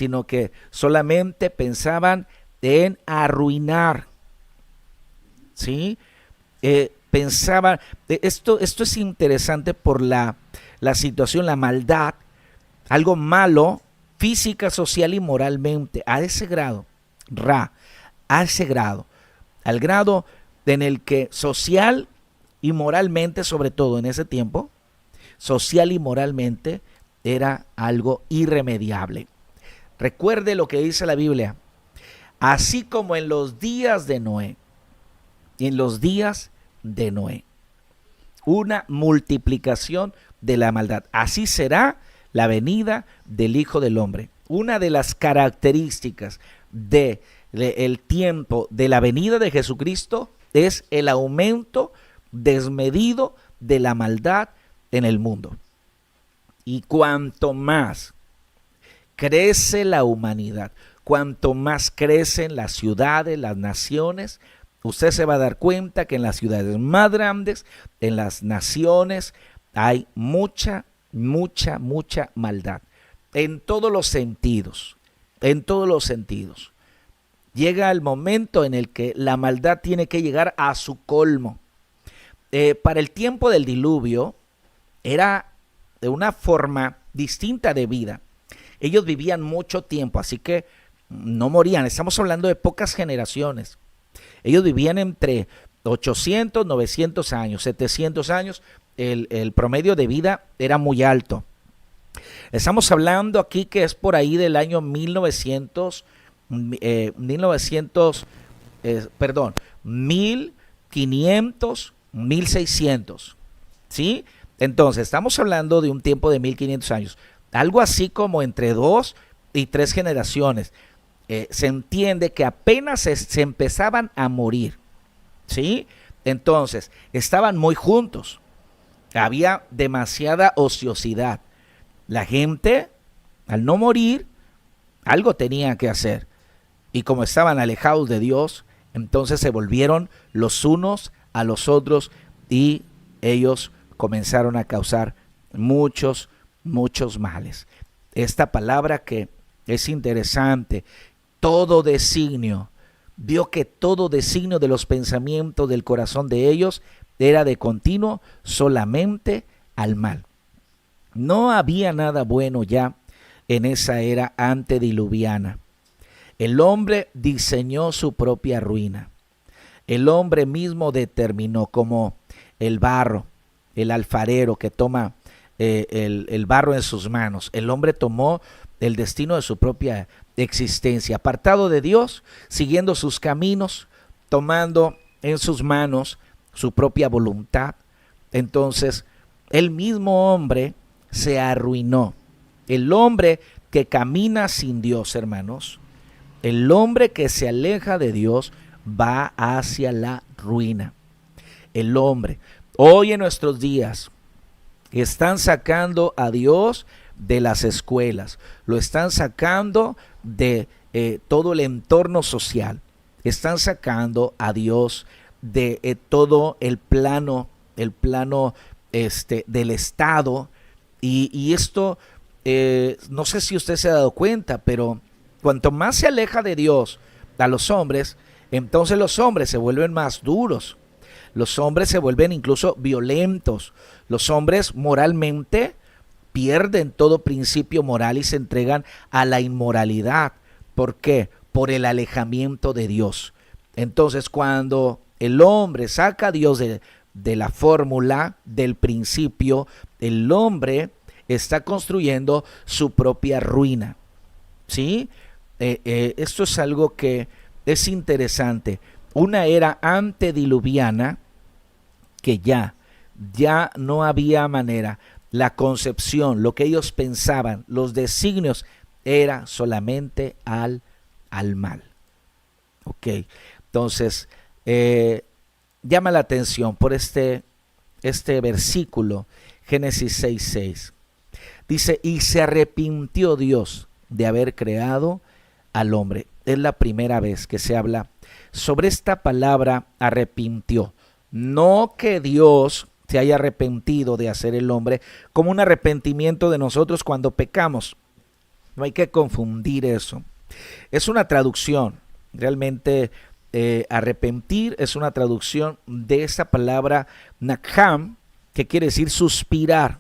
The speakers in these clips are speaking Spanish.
sino que solamente pensaban en arruinar, ¿sí? Pensaban, esto es interesante por la situación, la maldad, algo malo, física, social y moralmente, a ese grado, a ese grado, al grado en el que social y moralmente, sobre todo en ese tiempo, social y moralmente era algo irremediable. Recuerde lo que dice la Biblia, así como en los días de Noé, en los días de Noé, una multiplicación de la maldad. Así será la venida del Hijo del Hombre. Una de las características del tiempo de la venida de Jesucristo es el aumento desmedido de la maldad en el mundo. Y cuanto más crece la humanidad, cuanto más crecen las ciudades, las naciones, usted se va a dar cuenta que en las ciudades más grandes, en las naciones, hay mucha maldad. En todos los sentidos, en todos los sentidos. Llega el momento en el que la maldad tiene que llegar a su colmo. Para el tiempo del diluvio era de una forma distinta de vida. Ellos vivían mucho tiempo, así que no morían. Estamos hablando de pocas generaciones. Ellos vivían entre 800, 900 años, 700 años. El promedio de vida era muy alto. Estamos hablando aquí que es por ahí del año 1500, $1,500, 1,600, ¿sí? Entonces, estamos hablando de un tiempo de 1,500 años, algo así como entre 2 y 3 generaciones. Se entiende que apenas se empezaban a morir, ¿sí? Entonces, estaban muy juntos, había demasiada ociosidad. La gente, al no morir, algo tenía que hacer. Y como estaban alejados de Dios, entonces se volvieron los unos a los otros y ellos comenzaron a causar muchos males. Esta palabra que es interesante, todo designio, vio que todo designio de los pensamientos del corazón de ellos era de continuo solamente al mal. No había nada bueno ya en esa era antediluviana. El hombre diseñó su propia ruina. El hombre mismo determinó, como el barro, el alfarero que toma el barro en sus manos. El hombre tomó el destino de su propia existencia, apartado de Dios, siguiendo sus caminos, tomando en sus manos su propia voluntad. Entonces, el mismo hombre se arruinó. El hombre que camina sin Dios, hermanos, el hombre que se aleja de Dios va hacia la ruina. El hombre, hoy en nuestros días, están sacando a Dios de las escuelas, lo están sacando de todo el entorno social, están sacando a Dios de todo el plano del Estado. Y esto, no sé si usted se ha dado cuenta, pero cuanto más se aleja de Dios a los hombres, entonces los hombres se vuelven más duros. Los hombres se vuelven incluso violentos. Los hombres moralmente pierden todo principio moral y se entregan a la inmoralidad. ¿Por qué? Por el alejamiento de Dios. Entonces, cuando el hombre saca a Dios de la fórmula, del principio, el hombre está construyendo su propia ruina, ¿sí? Esto es algo que es interesante. Una era antediluviana que ya no había manera. La concepción, lo que ellos pensaban, los designios, era solamente al mal. Ok, entonces, llama la atención por este versículo, Génesis 6:6. Dice, y se arrepintió Dios de haber creado al hombre. Es la primera vez que se habla sobre esta palabra arrepintió. No que Dios se haya arrepentido de hacer el hombre como un arrepentimiento de nosotros cuando pecamos. No hay que confundir eso. Es una traducción, realmente arrepentir es una traducción de esa palabra nakham, que quiere decir suspirar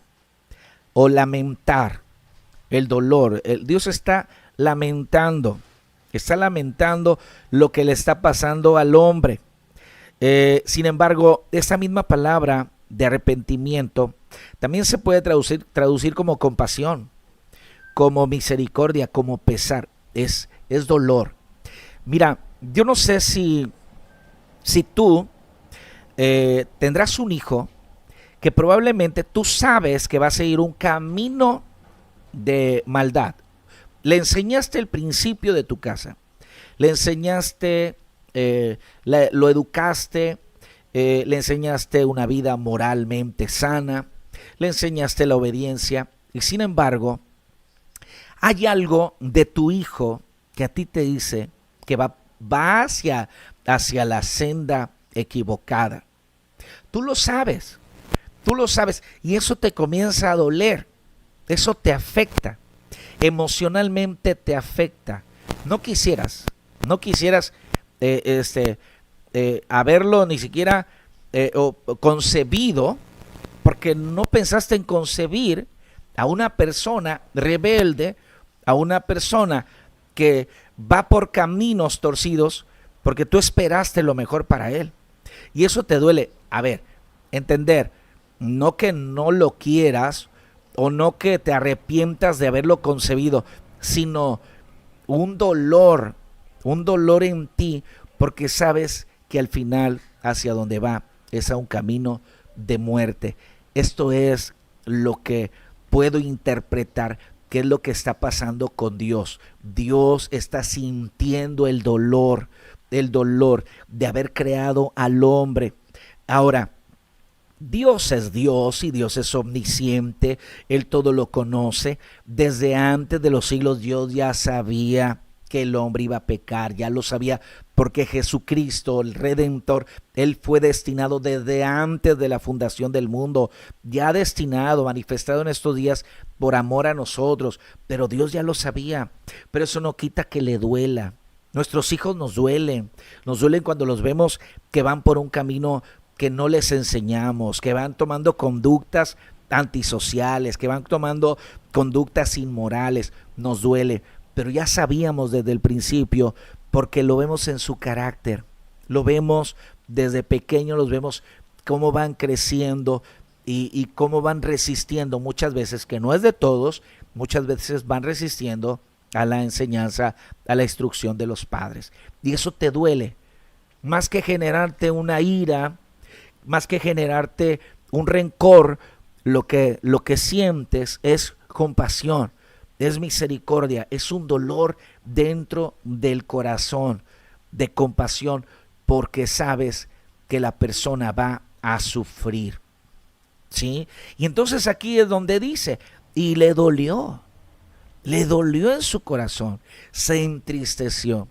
o lamentar el dolor. Dios está lamentando lo que le está pasando al hombre. Sin embargo, esa misma palabra de arrepentimiento también se puede traducir como compasión, como misericordia, como pesar. Es dolor. Mira, yo no sé si tú tendrás un hijo que probablemente tú sabes que va a seguir un camino de maldad. Le enseñaste el principio de tu casa, le enseñaste, lo educaste, le enseñaste una vida moralmente sana, le enseñaste la obediencia, y sin embargo, hay algo de tu hijo que a ti te dice que va hacia la senda equivocada. Tú lo sabes, y eso te comienza a doler, eso te afecta, emocionalmente te afecta. No quisieras haberlo ni siquiera o concebido, porque no pensaste en concebir a una persona rebelde, a una persona que va por caminos torcidos, porque tú esperaste lo mejor para él. Y eso te duele. A ver, entender, no que no lo quieras o no que te arrepientas de haberlo concebido, sino un dolor en ti, porque sabes que al final hacia donde va es a un camino de muerte. Esto es lo que puedo interpretar que es lo que está pasando con Dios. Dios está sintiendo el dolor de haber creado al hombre. Ahora, Dios es Dios y Dios es omnisciente, Él todo lo conoce. Desde antes de los siglos Dios ya sabía que el hombre iba a pecar, ya lo sabía, porque Jesucristo, el Redentor, Él fue destinado desde antes de la fundación del mundo, ya destinado, manifestado en estos días por amor a nosotros, pero Dios ya lo sabía, pero eso no quita que le duela. Nuestros hijos nos duelen cuando los vemos que van por un camino que no les enseñamos, que van tomando conductas antisociales, que van tomando conductas inmorales. Nos duele, pero ya sabíamos desde el principio, porque lo vemos en su carácter, lo vemos desde pequeño, los vemos cómo van creciendo y cómo van resistiendo muchas veces, que no es de todos, muchas veces van resistiendo a la enseñanza, a la instrucción de los padres. Y eso te duele, más que generarte una ira, más que generarte un rencor, lo que sientes es compasión, es misericordia, es un dolor dentro del corazón de compasión, porque sabes que la persona va a sufrir, ¿sí? Y entonces aquí es donde dice, y le dolió en su corazón, se entristeció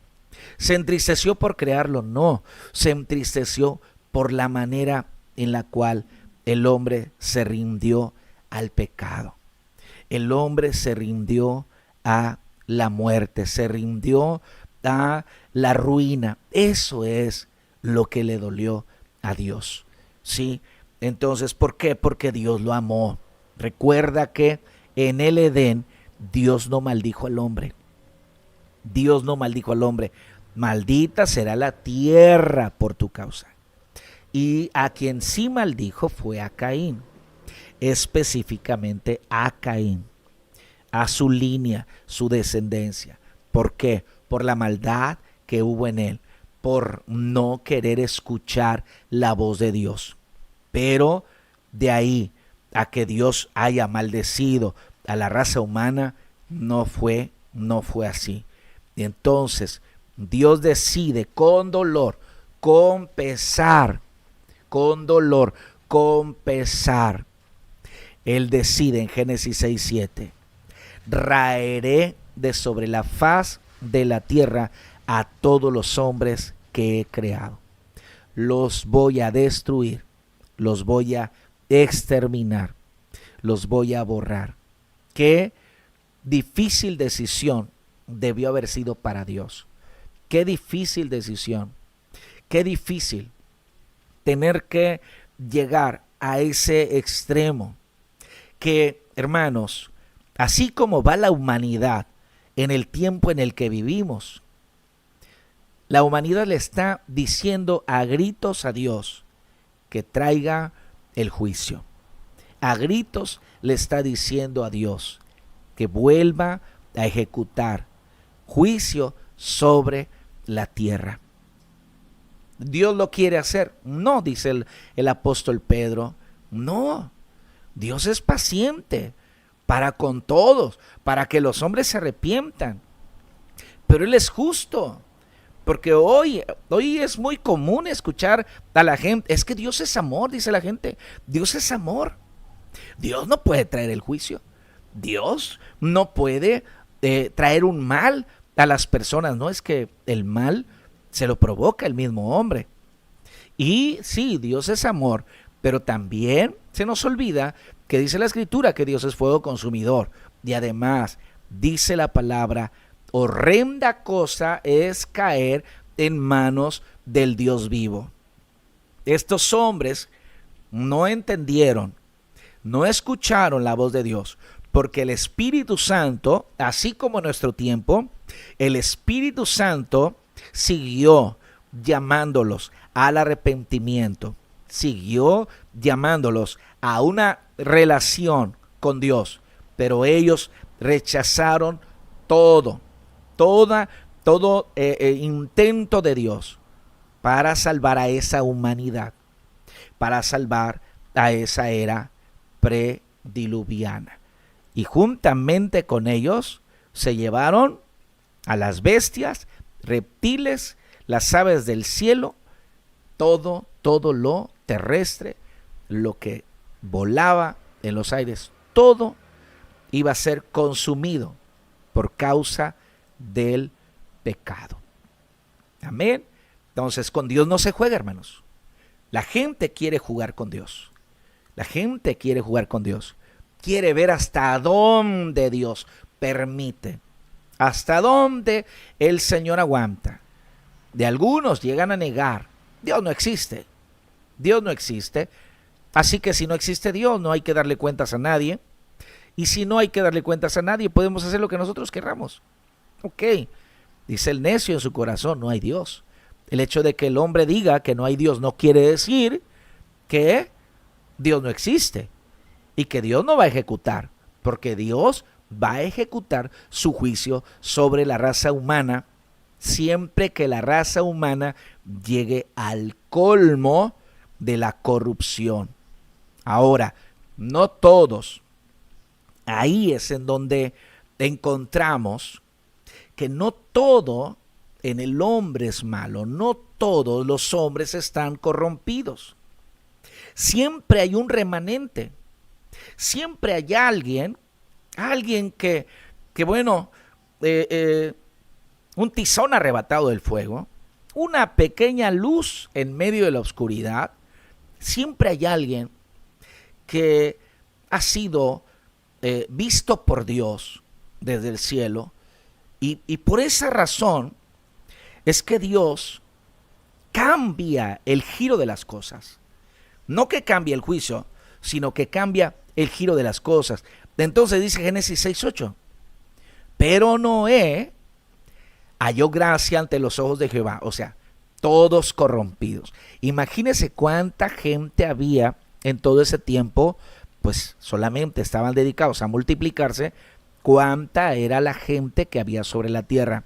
por crearlo, no, se entristeció por la manera en la cual el hombre se rindió al pecado. El hombre se rindió a la muerte, se rindió a la ruina. Eso es lo que le dolió a Dios, ¿sí? Entonces, ¿por qué? Porque Dios lo amó. Recuerda que en el Edén Dios no maldijo al hombre. Dios no maldijo al hombre. Maldita será la tierra por tu causa. Y a quien sí maldijo fue a Caín, específicamente a Caín, a su línea, su descendencia. ¿Por qué? Por la maldad que hubo en él, por no querer escuchar la voz de Dios. Pero de ahí a que Dios haya maldecido a la raza humana, no fue así. Y entonces Dios decide con dolor, con pesar, Él decide en Génesis 6:7, raeré de sobre la faz de la tierra a todos los hombres que he creado. Los voy a destruir, los voy a exterminar, los voy a borrar. ¿Qué? difícil decisión debió haber sido para Dios. Qué difícil decisión. Qué difícil tener que llegar a ese extremo. Que, hermanos, así como va la humanidad en el tiempo en el que vivimos, la humanidad le está diciendo a gritos a Dios que traiga el juicio. A gritos le está diciendo a Dios que vuelva a ejecutar juicio sobre la tierra. ¿Dios lo quiere hacer? No, dice el apóstol Pedro. No, Dios es paciente para con todos, para que los hombres se arrepientan. Pero Él es justo. Porque hoy es muy común escuchar a la gente, es que Dios es amor, dice la gente. Dios es amor. Dios no puede traer el juicio. Dios no puede traer un mal a las personas. No, es que el mal se lo provoca el mismo hombre. Y sí, Dios es amor, pero también se nos olvida que dice la Escritura que Dios es fuego consumidor. Y además dice la palabra, horrenda cosa es caer en manos del Dios vivo. Estos hombres no entendieron, no escucharon la voz de Dios, porque el Espíritu Santo, así como en nuestro tiempo, el Espíritu Santo siguió llamándolos al arrepentimiento, siguió llamándolos a una relación con Dios, pero ellos rechazaron todo intento de Dios para salvar a esa humanidad, para salvar a esa era prediluviana. Y juntamente con ellos se llevaron a las bestias, reptiles, las aves del cielo, todo lo terrestre, lo que volaba en los aires, todo iba a ser consumido por causa del pecado. Amén. Entonces, con Dios no se juega, hermanos. La gente quiere jugar con Dios. La gente quiere jugar con Dios. Quiere ver hasta dónde Dios permite, hasta dónde el Señor aguanta. De algunos llegan a negar, Dios no existe. Dios no existe. Así que si no existe Dios, no hay que darle cuentas a nadie. Y si no hay que darle cuentas a nadie, podemos hacer lo que nosotros querramos. Ok, dice el necio en su corazón, no hay Dios. El hecho de que el hombre diga que no hay Dios no quiere decir que Dios no existe y que Dios no va a ejecutar, porque Dios va a ejecutar su juicio sobre la raza humana siempre que la raza humana llegue al colmo de la corrupción. Ahora, no todos. Ahí es en donde encontramos que no todo en el hombre es malo, no todos los hombres están corrompidos. Siempre hay un remanente, siempre hay alguien que bueno, un tizón arrebatado del fuego, una pequeña luz en medio de la oscuridad. Siempre hay alguien que ha sido visto por Dios desde el cielo, y por esa razón es que Dios cambia el giro de las cosas. No que cambie el juicio, sino que cambia el giro de las cosas. Entonces dice Génesis 6:8, pero Noé halló gracia ante los ojos de Jehová. O sea, todos corrompidos. Imagínense cuánta gente había en todo ese tiempo, pues solamente estaban dedicados a multiplicarse. Cuánta era la gente que había sobre la tierra.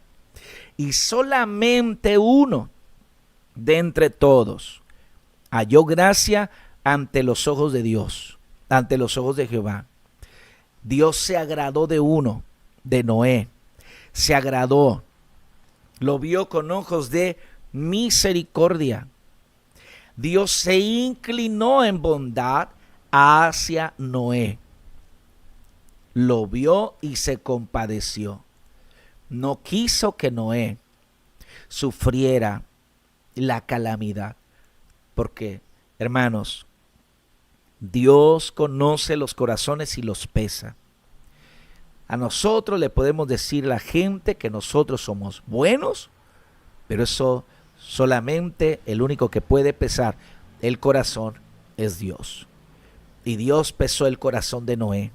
Y solamente uno de entre todos halló gracia ante los ojos de Dios, ante los ojos de Jehová. Dios se agradó de uno, de Noé. Se agradó. Lo vio con ojos de misericordia. Dios se inclinó en bondad hacia Noé. Lo vio y se compadeció. No quiso que Noé sufriera la calamidad. Porque, hermanos, Dios conoce los corazones y los pesa. A nosotros le podemos decir a la gente que nosotros somos buenos, pero eso solamente el único que puede pesar el corazón es Dios. Y Dios pesó el corazón de Noé.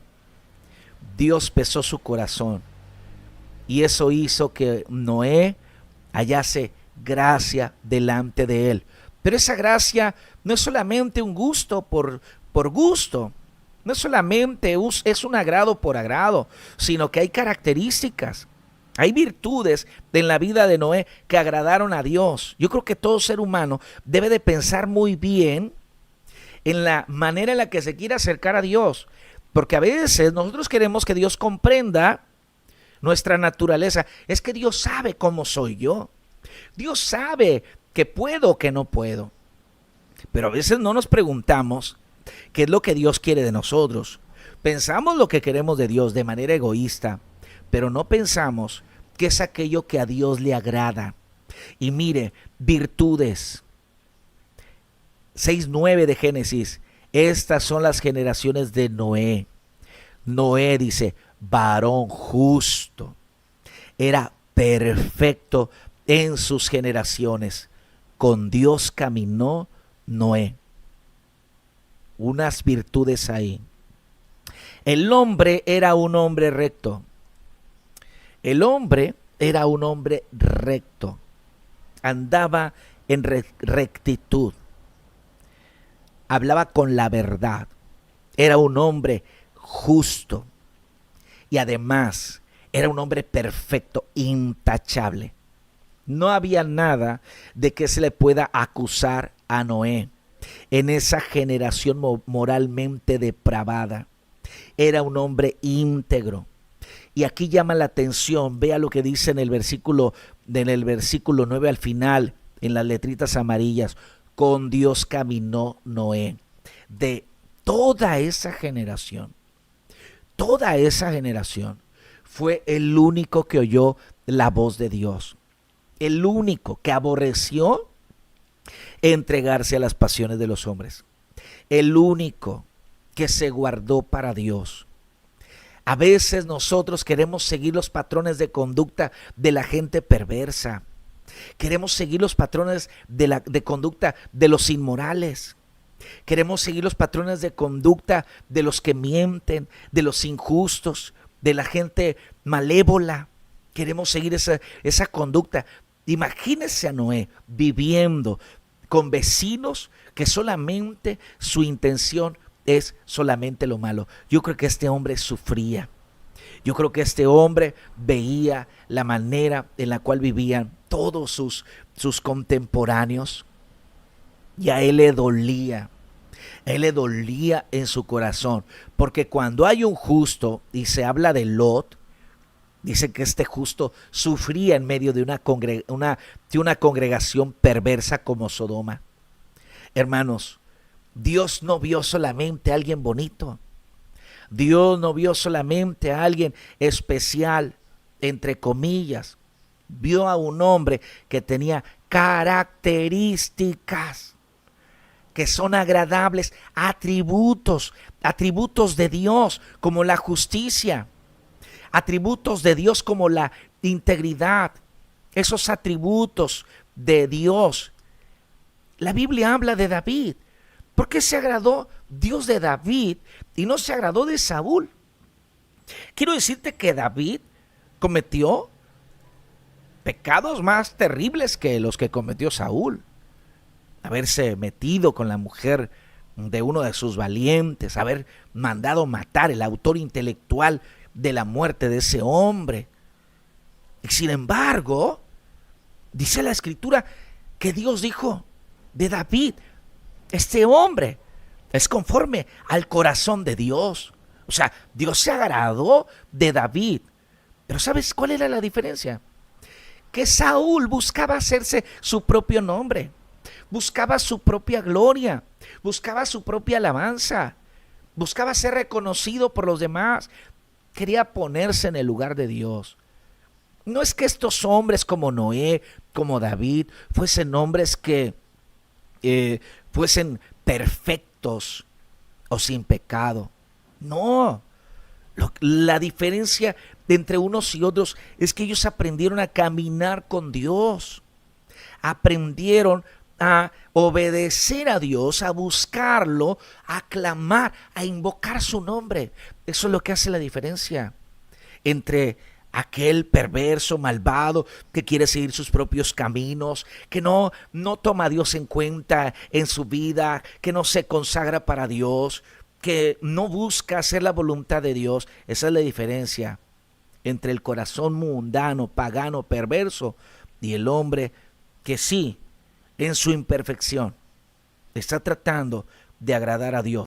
Dios pesó su corazón. Y eso hizo que Noé hallase gracia delante de él. Pero esa gracia no es solamente un gusto por gusto. No es solamente es un agrado por agrado, sino que hay características, hay virtudes en la vida de Noé que agradaron a Dios. Yo creo que todo ser humano debe de pensar muy bien en la manera en la que se quiere acercar a Dios, porque a veces nosotros queremos que Dios comprenda nuestra naturaleza. Es que Dios sabe cómo soy yo. Dios sabe que puedo o que no puedo. Pero a veces no nos preguntamos qué es lo que Dios quiere de nosotros. Pensamos lo que queremos de Dios de manera egoísta, pero no pensamos qué es aquello que a Dios le agrada. Y mire, virtudes. 6:9 de Génesis. Estas son las generaciones de Noé. Noé dice, varón justo. Era perfecto en sus generaciones. Con Dios caminó Noé. Unas virtudes ahí. El hombre era un hombre recto. El hombre era un hombre recto. Andaba en rectitud. Hablaba con la verdad. Era un hombre justo. Y además era un hombre perfecto, intachable. No había nada de que se le pueda acusar a Noé en esa generación moralmente depravada. Era un hombre íntegro. Y aquí llama la atención, vea lo que dice en el versículo 9 al final, en las letritas amarillas. Con Dios caminó Noé. De toda esa generación fue el único que oyó la voz de Dios. El único que aborreció entregarse a las pasiones de los hombres. El único que se guardó para Dios. A veces nosotros queremos seguir los patrones de conducta de la gente perversa. Queremos seguir los patrones de conducta de los inmorales. Queremos seguir los patrones de conducta de los que mienten, de los injustos, de la gente malévola. Queremos seguir esa conducta. Imagínese a Noé viviendo con vecinos que solamente su intención es solamente lo malo. Yo creo que este hombre sufría. Yo creo que este hombre veía la manera en la cual vivían todos sus contemporáneos y a él le dolía. A él le dolía en su corazón, porque cuando hay un justo y se habla de Lot, dice que este justo sufría en medio de una congregación perversa como Sodoma. Hermanos, Dios no vio solamente a alguien bonito. Dios no vio solamente a alguien especial, entre comillas. Vio a un hombre que tenía características que son agradables, atributos de Dios como la justicia, atributos de Dios como la integridad, esos atributos de Dios. La Biblia habla de David. ¿Por qué se agradó Dios de David y no se agradó de Saúl? Quiero decirte que David cometió pecados más terribles que los que cometió Saúl. Haberse metido con la mujer de uno de sus valientes, haber mandado matar el autor intelectual de la muerte de ese hombre. Y sin embargo, dice la Escritura que Dios dijo de David, este hombre es conforme al corazón de Dios. O sea, Dios se agradó de David. Pero ¿sabes cuál era la diferencia? Que Saúl buscaba hacerse su propio nombre, buscaba su propia gloria, buscaba su propia alabanza, buscaba ser reconocido por los demás, quería ponerse en el lugar de Dios. No es que estos hombres como Noé, como David, fuesen hombres que fuesen perfectos o sin pecado. No, La diferencia entre unos y otros es que ellos aprendieron a caminar con Dios, aprendieron a obedecer a Dios, a buscarlo, a clamar, a invocar su nombre. Eso es lo que hace la diferencia entre aquel perverso, malvado, que quiere seguir sus propios caminos, que no toma a Dios en cuenta en su vida, que no se consagra para Dios, que no busca hacer la voluntad de Dios. Esa es la diferencia entre el corazón mundano, pagano, perverso y el hombre que sí, en su imperfección, está tratando de agradar a Dios.